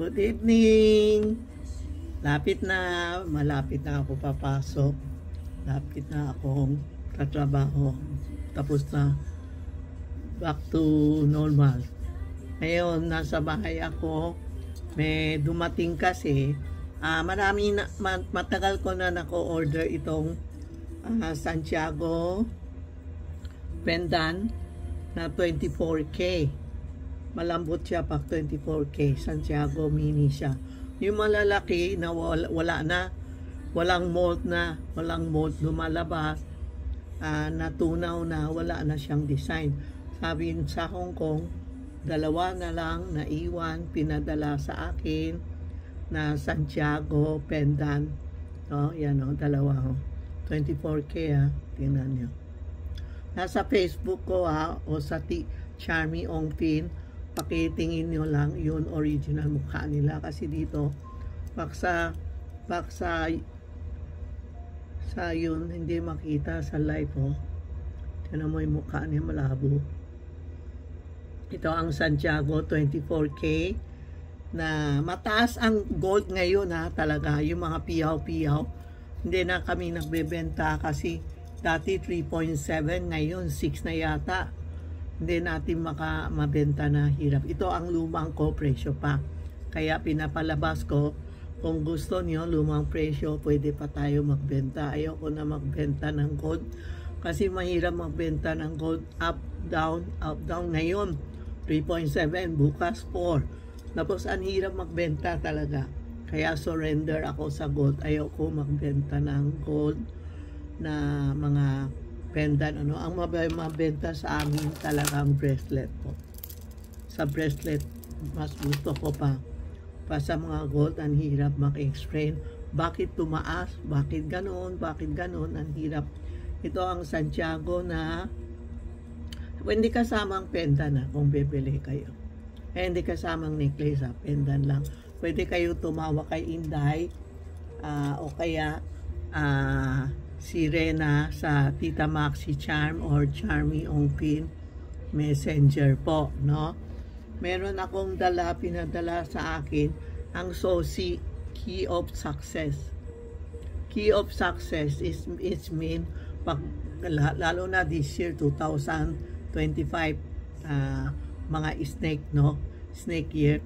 Good evening! Malapit na ako papasok. Lapit na akong tatrabaho. Tapos na, back to normal. Ngayon, nasa bahay ako. May dumating kasi. Matagal ko na nako-order itong Santiago pendant na 24K. Malambot siya pag 24K. Santiago mini siya. Yung malalaki na wala na, walang mold lumalabas, natunaw na, wala na siyang design. Sabi sa Hong Kong, dalawa na lang naiwan, pinadala sa akin na Santiago pendant. Yan dalawa. 24K tingnan nyo. Nasa Facebook ko o sa Charmy Ong Pin, pakitingin nyo lang yun original mukha nila, kasi dito sa yun hindi makita sa live tinan mo yung mukha niya, malabo. Ito ang Santiago 24K na mataas ang gold ngayon talaga. Yung mga piyaw-piyaw hindi na kami nagbebenta kasi dati 3.7, ngayon 6 na yata. Hindi natin mabenta na hirap. Ito ang lumang ko presyo pa. Kaya pinapalabas ko, kung gusto niyo lumang presyo, pwede pa tayo magbenta. Ayoko na magbenta ng gold kasi mahirap magbenta ng gold up, down. Ngayon 3.7, bukas 4. Tapos ang hirap magbenta talaga. Kaya surrender ako sa gold. Ayoko magbenta ng gold na mga pendant. Ang mabenta sa amin talagang bracelet po. Sa bracelet mas gusto ko pa sa mga gold. Ang hirap maki-explain bakit tumaas, bakit ganon, ang hirap. Ito ang Santiago na hindi kasamang pendant kung bibili kayo. Hindi kasamang necklace pendant lang. Pwede kayo tumawa kay Inday o kaya si Rena sa Tita Maxi Charm or Charmy Ong Pin Messenger po, no? Meron akong pinadala sa akin ang SOSI Key of Success. Key of Success is mean lalo na this year 2025 mga snake, no? Snake year,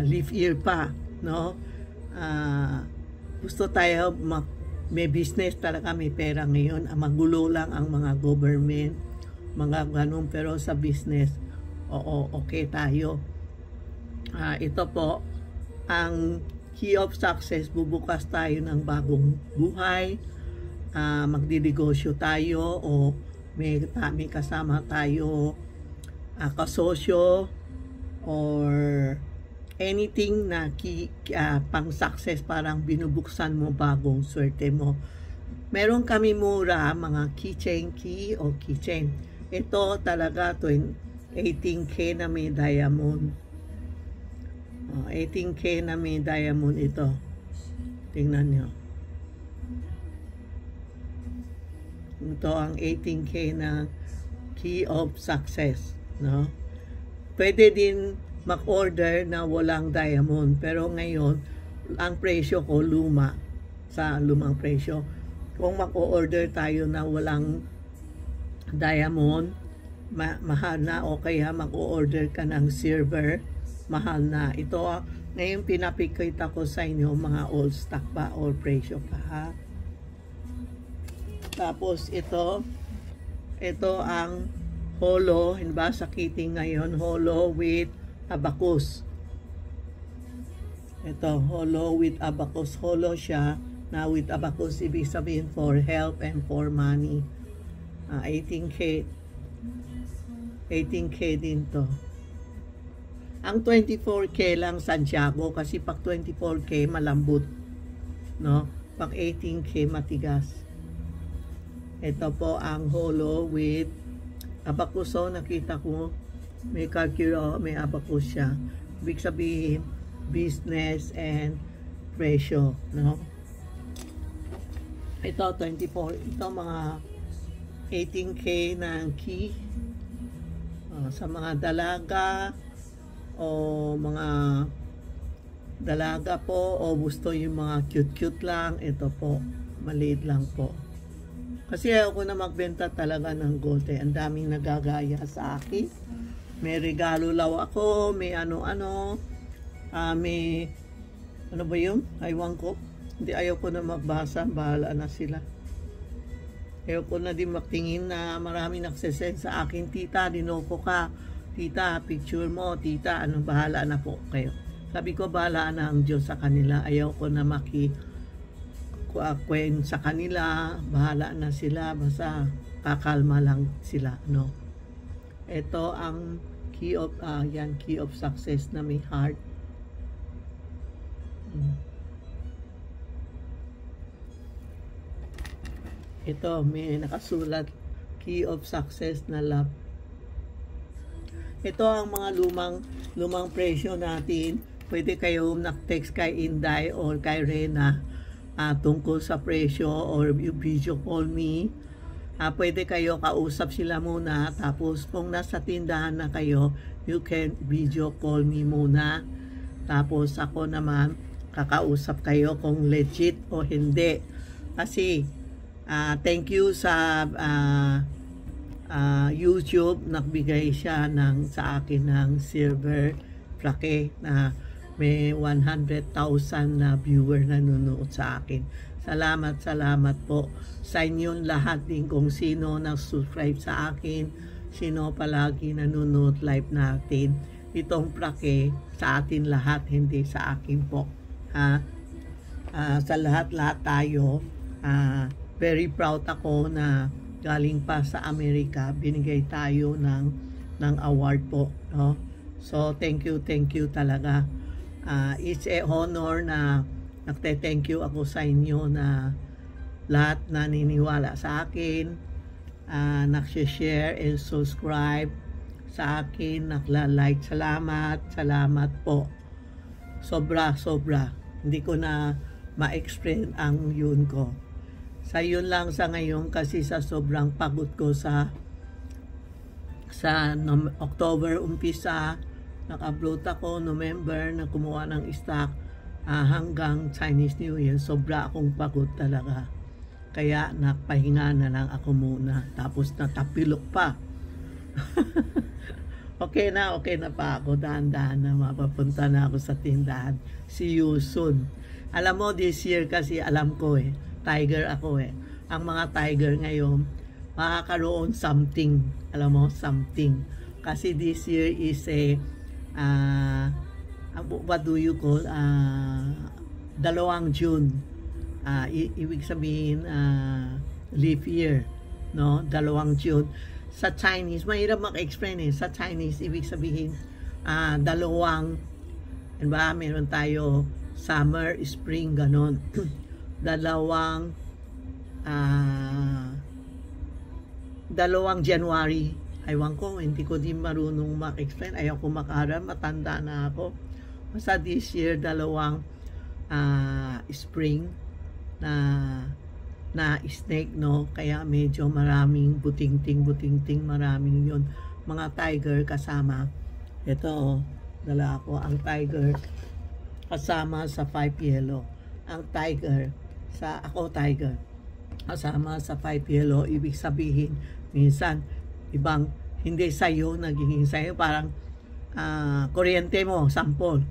leaf year pa, no? Gusto tayo may business talaga, may pera ngayon. Magulo lang ang mga government, mga ganun, pero sa business, okay tayo. Ito po, ang Key of Success, bubukas tayo ng bagong buhay, magdidegosyo tayo, o may kasama tayo, kasosyo, or anything na pang success, parang binubuksan mo bagong swerte mo. Meron kami mura mga keychain o keychain. Ito talaga 18K na may diamond. 18K na may diamond ito. Tingnan nyo. Ito ang 18K na Key of Success, no? Pwede din mag-order na walang diamond, pero ngayon ang presyo ko sa lumang presyo. Kung mag-order tayo na walang diamond, mahal na, o kaya mag-order ka ng silver, mahal na. Ito ngayon pinapikita ko sa inyo mga old stock pa or presyo pa Tapos ito ang holo, hindi ba sakiting ngayon, holo with abacus. Ito, holo with abacus. Holo siya na with abacus, ibig sabihin for help and for money. 18K din to. Ang 24K lang Santiago, kasi pag 24K malambot, no? Pag 18K matigas. Ito po ang holo with abacus. Nakita ko may calculator, may abacus siya. Ibig sabihin, business and presyo, no? Ito, 24. Ito, mga 18K na key. Sa mga dalaga, o mga dalaga po o gusto yung mga cute-cute lang, ito po, maliit lang po. Kasi ayoko na magbenta talaga ng gold eh. Ang daming nagagaya sa akin. May regalo law ako, may ano-ano, may, ano ba yun? Aywan ko. Hindi, ayoko na magbasa, bahala na sila. Ayoko na din magtingin na marami nagsesend sa akin, tita, dinoko ka. Tita, picture mo, tita, ano, bahala na po kayo. Sabi ko, bahala na ang Diyos sa kanila. Ayaw ko na makikwen sa kanila. Bahala na sila. Basta kakalma lang sila. No? Ito ang key of, yan, key of success na may heart. Ito, may nakasulat, key of success na love. Ito ang mga lumang presyo natin. Pwede kayo nag-text kay Inday or kay Rena tungkol sa presyo or video call me. Pwede kayo kausap sila muna. Tapos kung nasa tindahan na kayo, you can video call me muna. Tapos ako naman, kakausap kayo kung legit o hindi. Kasi thank you sa YouTube, nagbigay siya sa akin ng silver plaque na may 100,000 na viewer na nanonood sa akin. Salamat po sa inyong lahat din kung sino nag-subscribe sa akin, sino palagi nanonood live natin. Itong plaque sa atin lahat, hindi sa akin po. Sa lahat tayo, very proud ako na galing pa sa Amerika, binigay tayo ng award po. No? So, thank you talaga. It's a honor na nagte-thank you ako sa inyo na lahat naniniwala sa akin, nagsishare and subscribe sa akin, nagla-like. Salamat po. Sobra. Hindi ko na ma-explain ang yun ko. Sa yun lang sa ngayon kasi sa sobrang pagod ko sa October umpisa, naka-upload ako, November, na kumuha ng stock hanggang Chinese New Year. Sobra akong pagod talaga. Kaya napahinga na lang ako muna. Tapos natapilok pa. Okay na pa ako. Dahan-dahan na mapapunta na ako sa tindahan. See you soon. Alam mo, this year kasi alam ko tiger ako Ang mga tiger ngayon, makakaroon something. Alam mo, something. Kasi this year is what do you call? 2 June. Ibig sabihin, leap year. No? 2 June. Sa Chinese, mahirap maka-explain Sa Chinese, ibig sabihin, meron tayo summer, spring, ganon. 2 January. Aywan ko, hindi ko din marunong mag-explain. Ayaw ko makaral, matanda na ako. Basta this year, 2 spring na snake, no? Kaya medyo maraming buting-ting, maraming yun. Mga tiger kasama. Ito, dala ko ang tiger kasama sa 5 yellow. Ang tiger, ako tiger, kasama sa 5 yellow. Ibig sabihin, minsan, ibang hindi sa'yo, nagiging sa'yo. Parang kuryente mo, sample.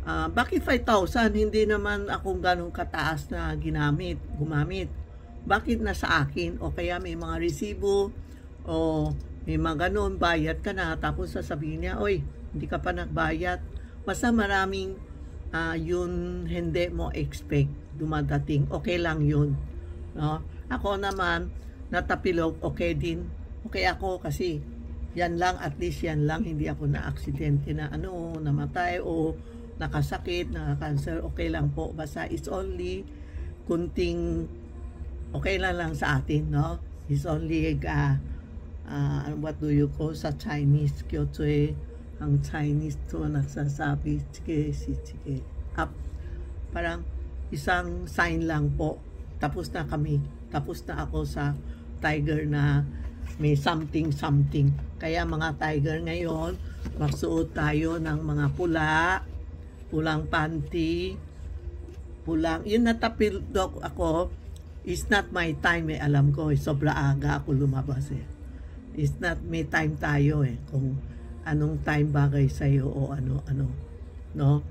Bakit 5,000? Hindi naman akong ganong kataas na gumamit. Bakit nasa akin? O kaya may mga resibo, o may mga ganon, bayad ka na, tapos sasabihin niya, oy, hindi ka pa nagbayad. Basta maraming yun hindi mo expect dumadating. Okay lang yun. No? Ako naman, natapilog, okay din. Okay ako kasi yan lang, at least yan lang, hindi ako na-aksidente na namatay o nakasakit, naka-cancer, okay lang po. Basta it's only kunting okay lang sa atin, no? It's only what do you call sa Chinese, Kyotoy, ang Chinese to nagsasabi, sige, up. Parang isang sign lang po. Tapos na ako sa tiger na may something. Kaya mga tiger ngayon, magsuot tayo ng mga pula, pulang panty, pulang, yun natapilok ako, it's not my time alam ko, sobra aga ako lumabas It's not may time tayo kung anong time bagay sa'yo o ano, no?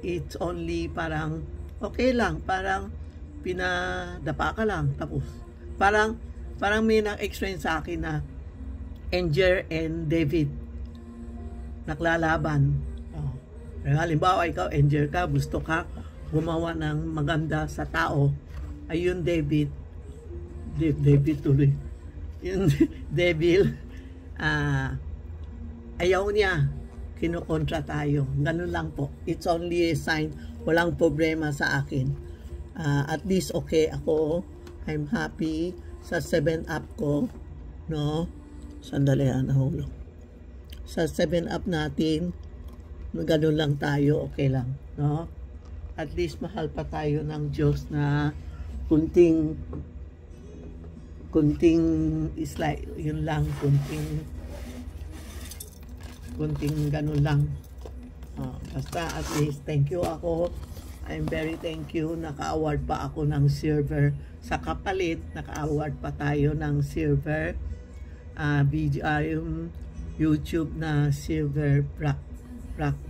It's only parang, okay lang, parang pinadapa ka lang, tapos, parang may na-explain sa akin na Angel and David naglalaban. Halimbawa, ikaw, Angel ka, gusto ka gumawa ng maganda sa tao. Ayun, David tuloy. Yung devil, ayaw niya, kinukontra tayo. Ganun lang po. It's only a sign. Walang problema sa akin. At least okay ako. I'm happy sa 7-up ko. No? Sandali, nahulog. Sa 7-up natin, ganun lang tayo, okay lang. No? At least mahal pa tayo ng Diyos na kunting is like, yun lang, kunting ganun lang. Basta at least, thank you ako. I'm very thank you. Naka-award pa ako ng silver. Sa kapalit, naka-award pa tayo ng silver. Yung YouTube na silver rock,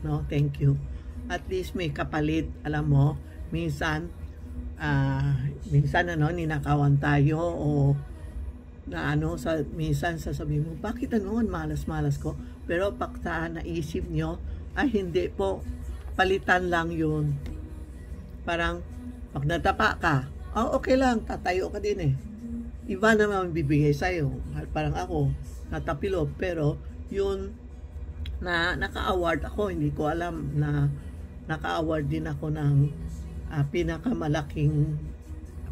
no? Thank you. At least may kapalit, alam mo, minsan ninakawan tayo o minsan sasabihin mo, bakit malas-malas ko? Pero pagka naisip nyo, ay hindi po, palitan lang yun. Parang, pag natapa ka, okay lang, tatayo ka din Iba naman bibigay sa'yo. Parang ako, natapilo, pero yun, na naka-award ako, hindi ko alam na naka-award din ako ng pinakamalaking,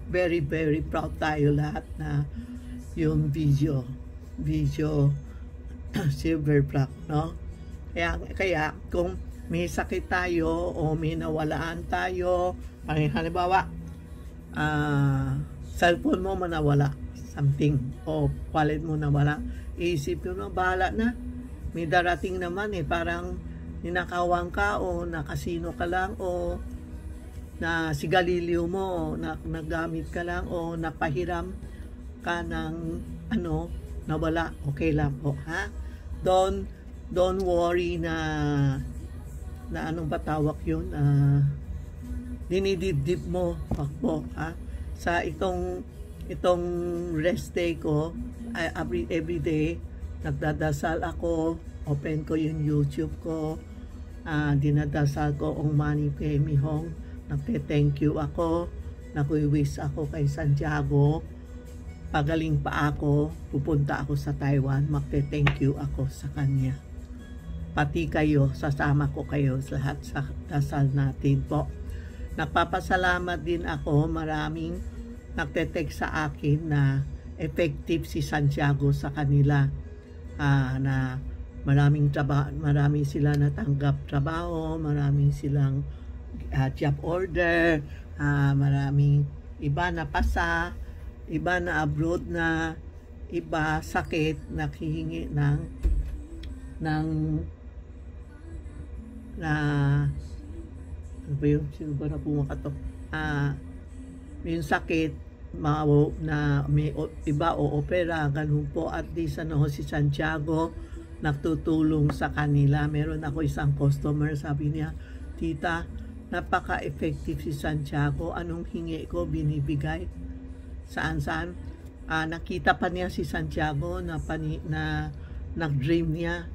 very very proud tayo lahat na yung video silver plaque, no? Kaya kung may sakit tayo o may nawalaan tayo, halimbawa cellphone mo manawala, something, o wallet mo nawala, isip ko na, bahala na, may darating naman parang ninakawan ka o nakasino ka lang o na sigalilyo mo na nagamit ka lang o napahiram ka ng nawala, okay lang po, ha? Don't worry na anong batawak yun, dinidibdib mo po, ha? Sa itong rest day ko, every day nagdadasal ako, open ko yung YouTube ko, dinadasal ko ang Mani Padme Hung, nagte-thank you ako, nagwi-wish ako kay Santiago, pagaling pa ako, pupunta ako sa Taiwan, magte-thank you ako sa kanya. Pati kayo, sasama ko kayo lahat sa dasal natin po. Nagpapasalamat din ako, maraming nagte-text sa akin na effective si Santiago sa kanila, na marami sila natanggap trabaho, marami silang job order, maraming iba na pasa, iba na abroad na, iba sakit, nakhihingi ng ano ba yun? Sino ba na pumakato? Yung sakit, na may iba o opera, ganun po. At least si Santiago nagtutulong sa kanila. Meron ako isang customer, sabi niya, tita, napaka-effective si Santiago. Anong hingi ko, binibigay. Saan-saan. Nakita pa niya si Santiago na nag-dream niya.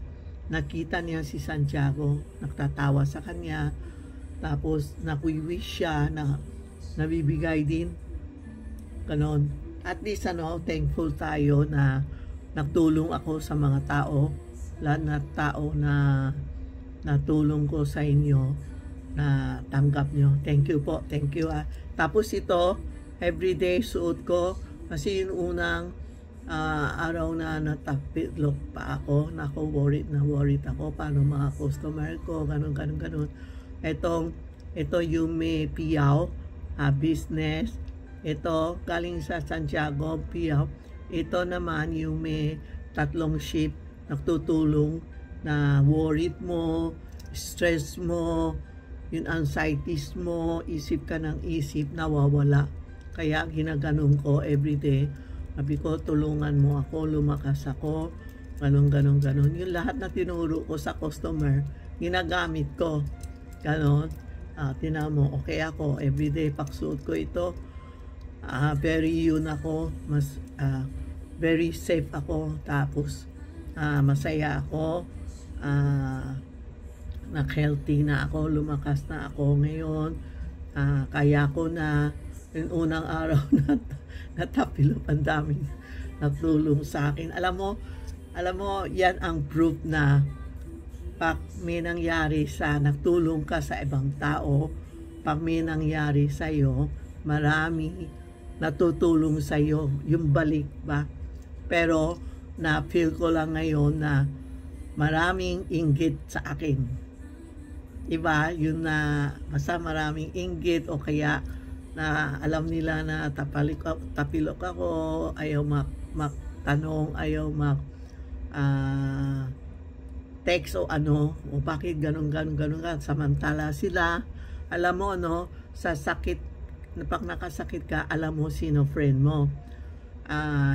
Nakita niya si Santiago, nagtatawa sa kanya. Tapos, nakwi-wish siya na nabibigay din. Ganon. At least, thankful tayo na nagtulong ako sa mga tao. Lahat na tao na natulong ko sa inyo, na tanggap nyo. Thank you po. Thank you. Tapos ito, everyday suot ko. Kasi yung unang araw na natapitlok pa ako, worried ako, paano mga customer ko, ganun. Ito Yume Piao, business. Ito, galing sa Santiago, Piao. Ito naman, Yume, 3 ship, nagtutulong na worried mo, stress mo, yung anxieties mo, isip ka ng isip, nawawala. Kaya ginaganon ko everyday. Sabi ko, tulungan mo ako, lumakas ako, ganon. Yung lahat na tinuro ko sa customer, ginagamit ko. Ganon. Tinan mo, okay ako, everyday pagsuot ko ito. Very yun ako, mas very safe ako. Tapos, masaya ako. Nag-healthy na ako, lumakas na ako ngayon. Kaya ko na yung unang araw na natapilok, ang daming nagtulong sa akin. Alam mo, yan ang proof na pag may nangyari nagtulong ka sa ibang tao, pag may nangyari sa'yo, marami natutulong sa'yo, yung balik ba? Pero, na-feel ko lang ngayon na maraming inggit sa akin. Iba, yun na basta maraming inggit o kaya na alam nila na tapilok ako, ayaw magtanong, ayaw text o ano, o bakit ganun ka. Samantala sila, alam mo sa sakit, pag nakasakit ka, alam mo sino friend mo.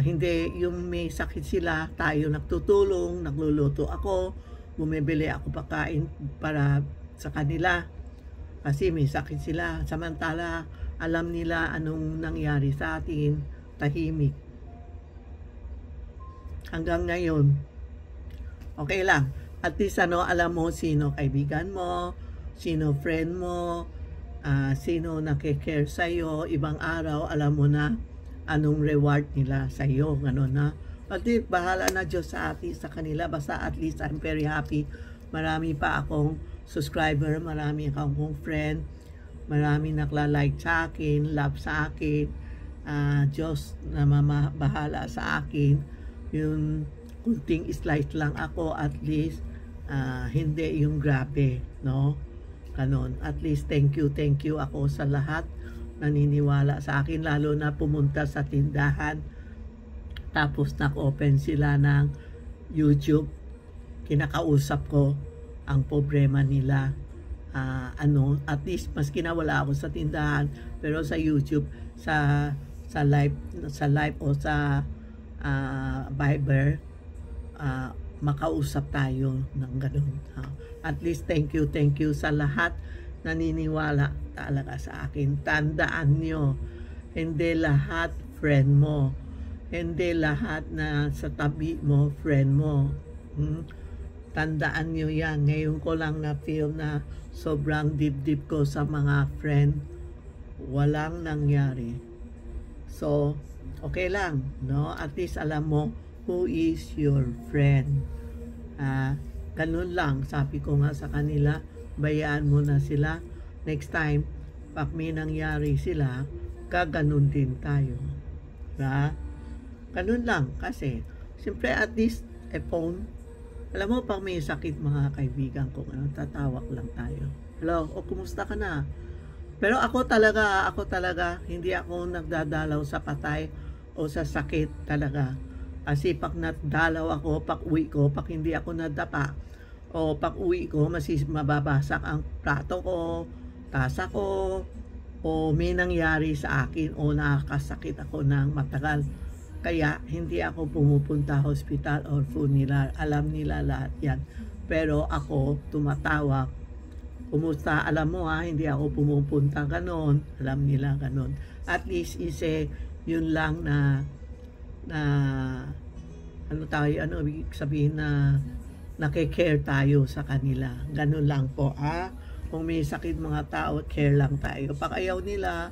Hindi yung may sakit sila, tayo nagtutulong, nagluluto ako, bumibili ako pagkain para sa kanila kasi may sakit sila. Samantala alam nila anong nangyari sa atin, tahimik hanggang ngayon. Okay lang, at least alam mo sino kaibigan mo, sino friend mo, sino nakikare sa'yo. Ibang araw alam mo na anong reward nila sa'yo, gano'n na. At least bahala na Diyos sa atin, sa kanila. Basta at least I'm very happy. Marami pa akong subscriber, marami akong friend, marami nakla-like sa akin, love sa akin. Diyos na bahala sa akin. Yung kunting slight lang ako, at least hindi yung grabe, no? Ganon. At least thank you ako sa lahat naniniwala sa akin, lalo na pumunta sa tindahan tapos nag-open sila ng YouTube. Kinakausap ko ang problema nila. At least maski na wala ako sa tindahan, pero sa YouTube, sa live o sa Viber, makausap tayo ng ganun. At least thank you sa lahat naniniwala talaga sa akin. Tandaan nyo, hindi lahat friend mo, hindi lahat na sa tabi mo friend mo. Tandaan nyo yan. Ngayon ko lang na feel na sobrang deep ko sa mga friend. Walang nangyari. So, okay lang, no? At least alam mo who is your friend. Ganun lang, sabi ko nga sa kanila, bayaan mo na sila. Next time, pag may nangyari sila, gaganon din tayo. Ganun lang, kasi siyempre at least a phone. Alam mo, pag may sakit mga kaibigan ko, tatawag lang tayo. Hello, o kumusta ka na? Pero ako talaga, hindi ako nagdadalaw sa patay o sa sakit talaga. Kasi pag nadalaw ako, pag uwi ko, pag hindi ako nadapa, o pag uwi ko, mababasak ang plato ko, tasa ko, o may nangyari sa akin, o nakakasakit ako ng matagal. Kaya hindi ako pumupunta hospital or funeral. Alam nila lahat yan. Pero ako tumatawag. Kumusta? Alam mo hindi ako pumupunta ganon. Alam nila ganon. At least yun lang na ibig sabihin na nakikare tayo sa kanila. Ganon lang po. Kung may sakit mga tao, care lang tayo. Pag ayaw nila,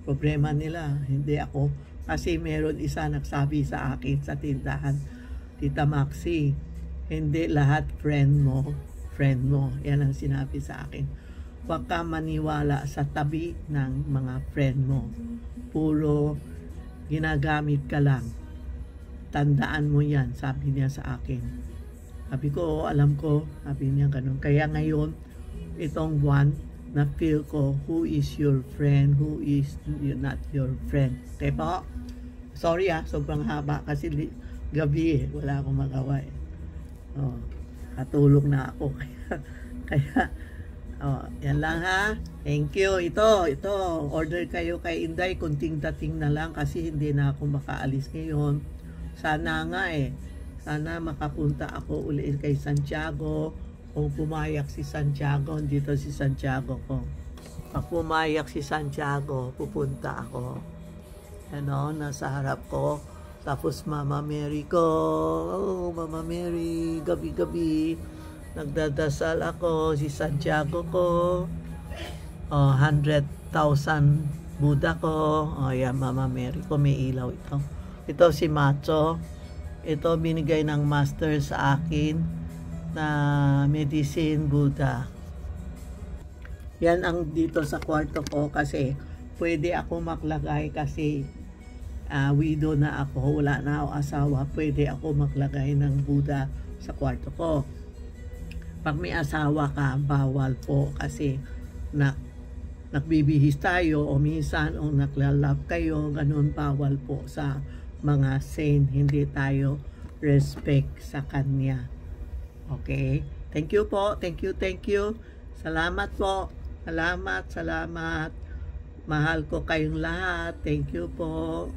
problema nila. Hindi ako. Kasi meron isa nagsabi sa akin sa tindahan, Tita Maxi, hindi lahat friend mo. Yan ang sinabi sa akin. Huwag ka maniwala sa tabi ng mga friend mo. Puro ginagamit ka lang. Tandaan mo yan, sabi niya sa akin. Sabi ko, alam ko, sabi niya ganun. Kaya ngayon, itong buwan, na feel ko who is your friend, who is not your friend. Okay po? Sorry sobrang haba kasi gabi wala akong magawa katulog na ako. Kaya Oh, yan lang ha. Thank you. Ito. Order kayo kay Inday. Kunting dating na lang kasi hindi na ako makaalis ngayon. Sana nga Sana makapunta ako ulit kay Santiago. Kung pumayak si Santiago, dito si Santiago ko. Pag pumayak si Santiago, pupunta ako. Nasa harap ko. Tapos Mama Mary ko. Oh, Mama Mary. Gabi-gabi. Nagdadasal ako, si Santiago ko, 100,000 Buddha ko, yan, Mama Mary ko, may ilaw ito. Ito si Macho, ito binigay ng master sa akin na medicine Buddha. Yan ang dito sa kwarto ko kasi pwede ako maglagay kasi widow na ako, wala na ako asawa, pwede ako maglagay ng Buddha sa kwarto ko. Pag may asawa ka, bawal po kasi nagbibihis tayo o minsan o naglalove kayo, ganun, bawal po sa mga saint. Hindi tayo respect sa kanya. Okay? Thank you po. Thank you. Salamat po. Salamat. Mahal ko kayong lahat. Thank you po.